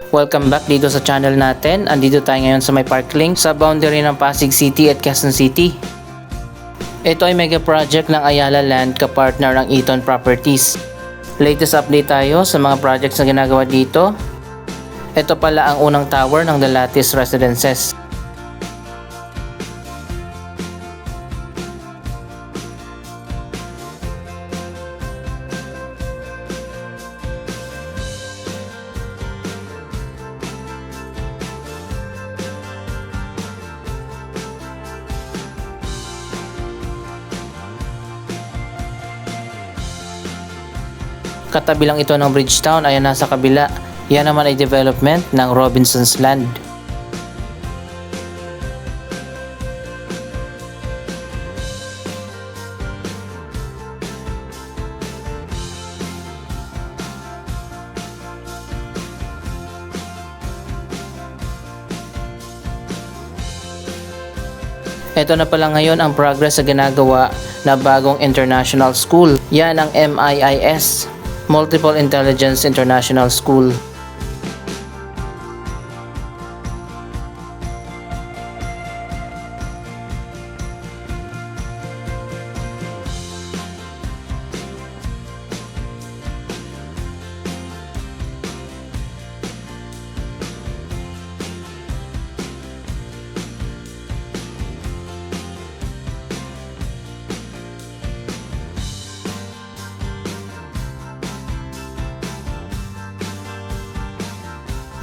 Welcome back dito sa channel natin. Andito tayo ngayon sa may Parklink sa boundary ng Pasig City at Quezon City. Ito ay mega project ng Ayala Land kapartner ng Eton Properties. Latest update tayo sa mga projects na ginagawa dito. Ito pala ang unang tower ng The Lattice Residences. Katabi lang ito ng Bridgetown, ayan nasa kabila. Yan naman ay development ng Robinson's Land. Ito na pala ngayon ang progress sa ginagawa na bagong international school. Yan ang MIIS, Multiple Intelligence International School.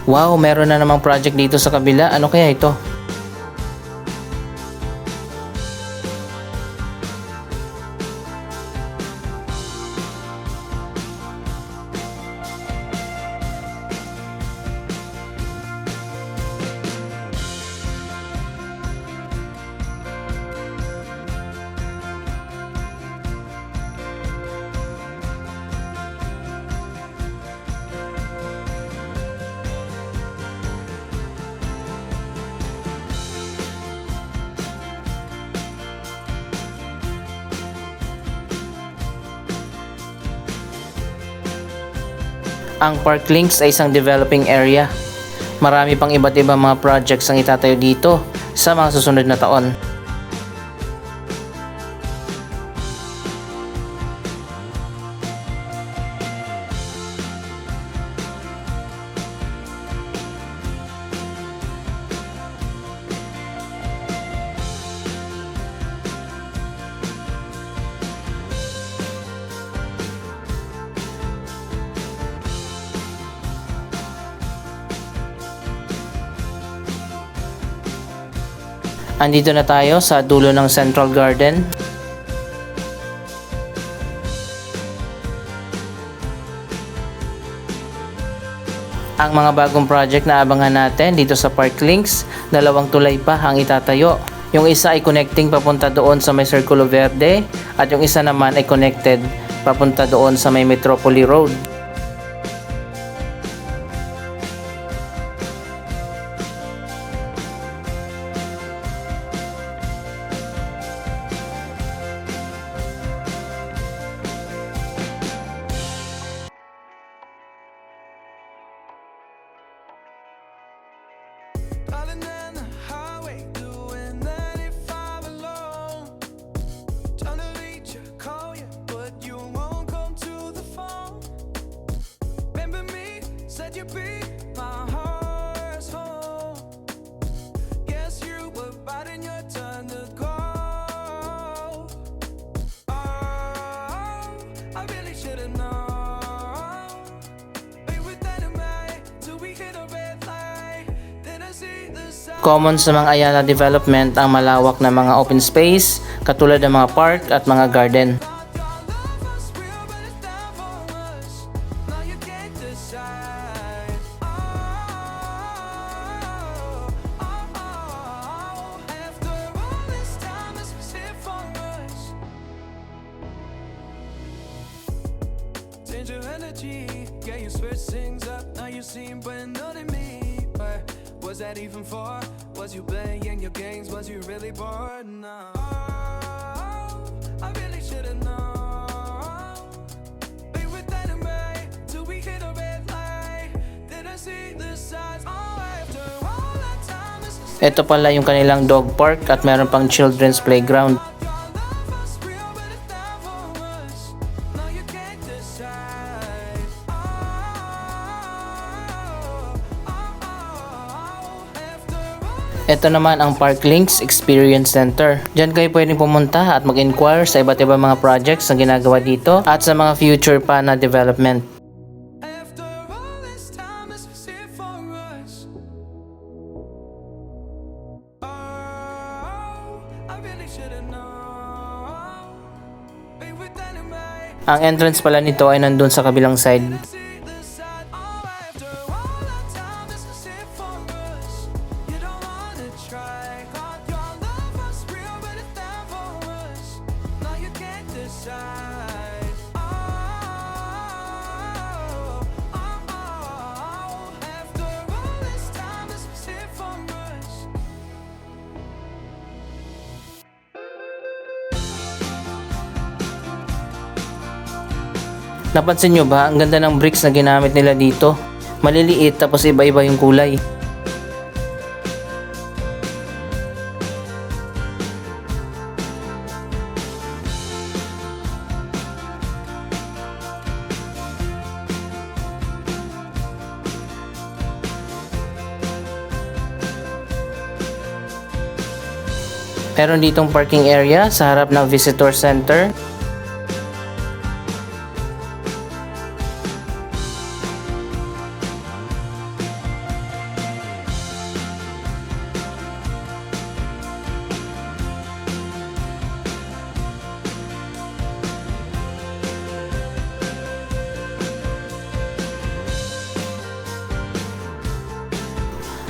Wow, meron na namang project dito sa kabila. Ano kaya ito? Ang Parklinks ay isang developing area. Marami pang iba't ibang mga projects ang itatayo dito sa mga susunod na taon. Andito na tayo sa dulo ng Central Garden. Ang mga bagong project na abangan natin dito sa Parklinks, dalawang tulay pa ang itatayo. Yung isa ay connecting papunta doon sa may Circulo Verde at yung isa naman ay connected papunta doon sa may Metropolis Road. Darling, on the highway, doing 95 alone. Trying to reach you, call you, but you won't come to the phone. Remember me, said you'd be my heart's home. Guess you were biding your turn to go. Oh, I really should've known. Be with enemy till we hit a red light. Then I see the sun. Common sa mga Ayala development ang malawak na mga open space, katulad ng mga park at mga garden. Change your energy, yeah, you switch things up. Now you seem brand new to me. But was that even for? Was you playing your games? Was you really bored? No. I really should've known. Be with enemy till we hit a red light. Then I see the sights. Oh, after all that time, this is Ito pala yung kanilang dog park at meron pang children's playground. your love was real, but it never was. No, you can't decide. After all. Ito naman ang Park Links Experience Center. Diyan kayo pwedeng pumunta at mag-inquire sa iba't ibang mga projects na ginagawa dito at sa mga future pa na development. After all this time, this was it for us. Oh, I really should've known. Be with anyway. Ang entrance pala nito ay nandun sa kabilang side. See the side. Oh, after all that time, this was it for us. You don't wanna try. God, your love was real, but it never was. No, you can't decide. After all this time, this was it for us. Napansin nyo ba, ang ganda ng bricks na ginamit nila dito? Maliliit tapos iba-iba yung kulay. Meron ditong parking area sa harap ng visitor center.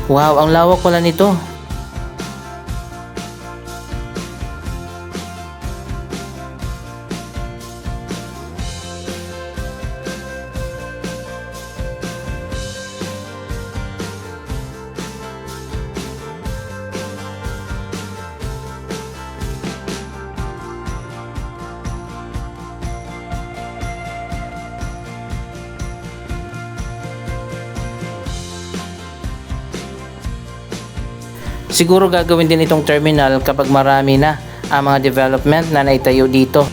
Wow, ang lawak pala nito. Siguro gagawin din itong terminal kapag marami na ang mga development na naitayo dito.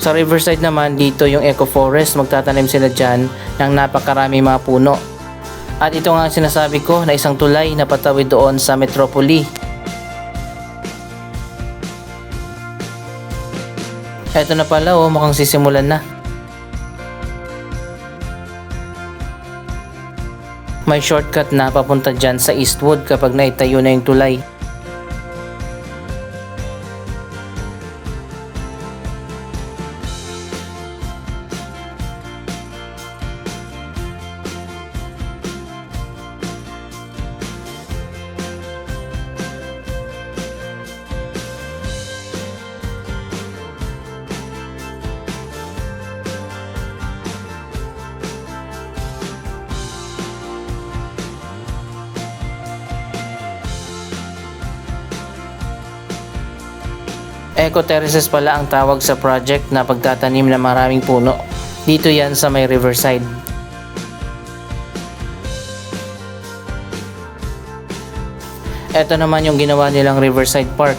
Sa Riverside naman, dito yung Eco Forest, magtatanim sila dyan ng napakarami mga puno. At ito nga ang sinasabi ko na isang tulay na patawid doon sa Metropoli. Eto na pala, mukhang sisimulan na. May shortcut na papunta dyan sa Eastwood kapag naitayo na yung tulay. Eco Terraces pala ang tawag sa project na pagtatanim ng maraming puno. Dito yan sa may Riverside. Ito naman yung ginawa nilang Riverside Park.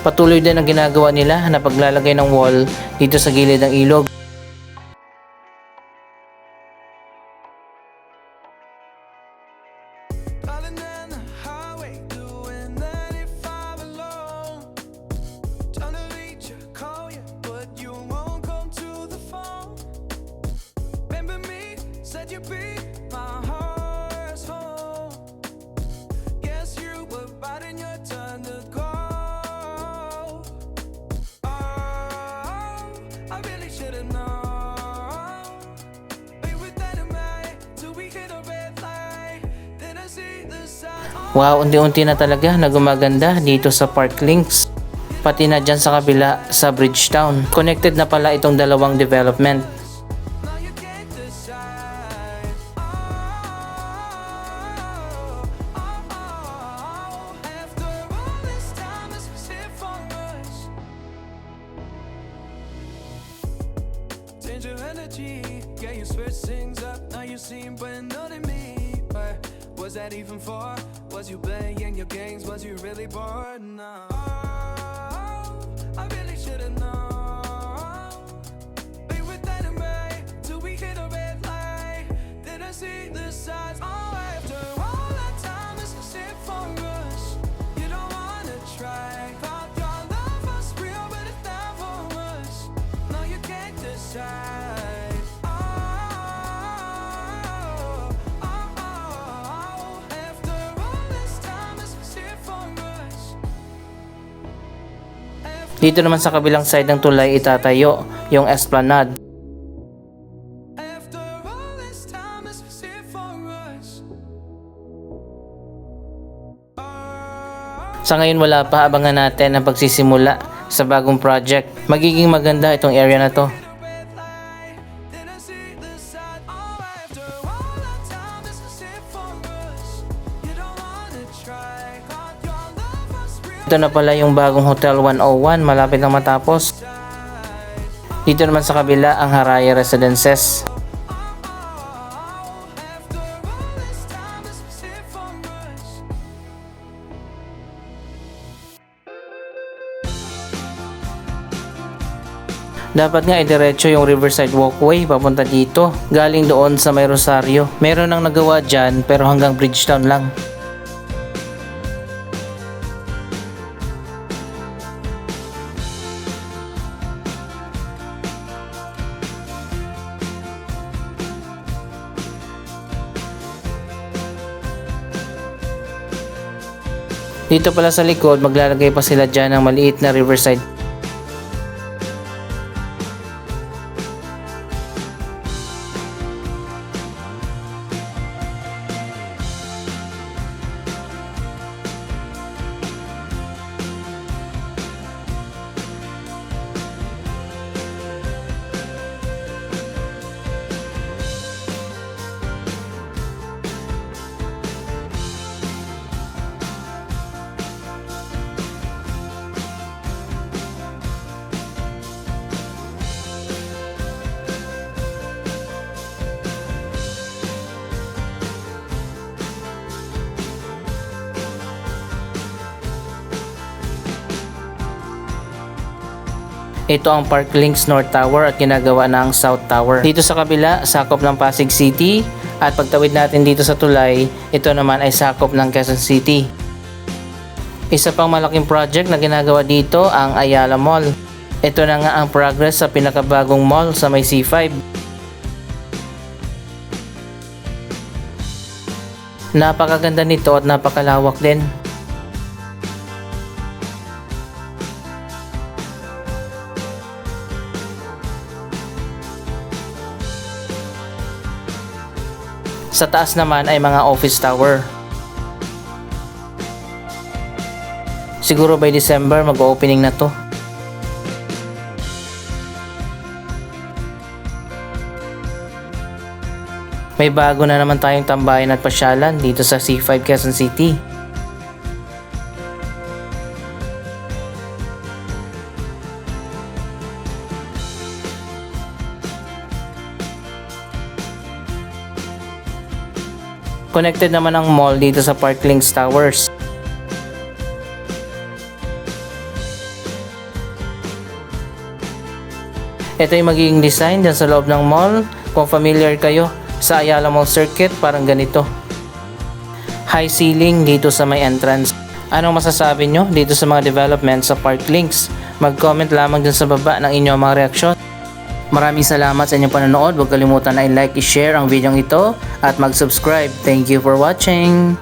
Patuloy din ang ginagawa nila na paglalagay ng wall dito sa gilid ng ilog. Driving down the highway, doing 95 alone. Wow, unti-unti na talaga na gumaganda dito sa Parklinks. Pati na dyan sa kabila sa Bridgetown. Connected na pala itong dalawang development. Now you can't decide. After all this time, it's sit for us. Change your energy, yeah, you switch things up. Now you seem brand new to me. But was that even for? Was you playing your games? Was you really bored? No. I really should've known. Be with that and right till we hit a red light. Didn't see the signs. Oh, after all that time, it's a shit for us. You don't wanna try. Thought your love was real, but it never was. No, you can't decide. After all this time, it's a shit for us. Dito naman sa kabilang side ng tulay itatayo yung esplanade. After all this time, it's sit for us. Sa ngayon wala pa, abangan natin ang pagsisimula sa bagong project. Magiging maganda itong area na to. Red light, didn't see the side. Oh, after all that time, it's sit for us. You don't wanna try. Thought your love was real. Ito na pala yung bagong Hotel 101, malapit na matapos. Dito naman sa kabila ang Haraya Residences. After all this time, it's sit for us. Dapat nga idiretso yung Riverside Walkway papunta dito, galing doon sa May Rosario. Meron nang nagawa dyan pero hanggang Bridgetown lang. Dito pala sa likod, maglalagay pa sila dyan ng maliit na riverside. Ito ang Parklinks North Tower at ginagawa na ang South Tower. Dito sa kabila, sakop ng Pasig City. At pagtawid natin dito sa tulay, ito naman ay sakop ng Quezon City. Isa pang malaking project na ginagawa dito ang Ayala Mall. Ito na nga ang progress sa pinakabagong mall sa may C5. Napakaganda nito at napakalawak din. Sa taas naman ay mga office tower. Siguro by December mag-opening na to. May bago na naman tayong tambayan at pasyalan dito sa C5 Quezon City. Connected naman ang mall dito sa Parklinks Towers. Ito yung magiging design dyan sa loob ng mall. Kung familiar kayo sa Ayala Mall Circuit, parang ganito. High ceiling dito sa may entrance. Anong masasabi nyo dito sa mga development sa Parklinks? Mag-comment lamang dyan sa baba ng inyong mga reaksyon. Maraming salamat sa inyong panonood. Huwag kalimutan na i-like, i-share ang video ito at mag-subscribe. Thank you for watching!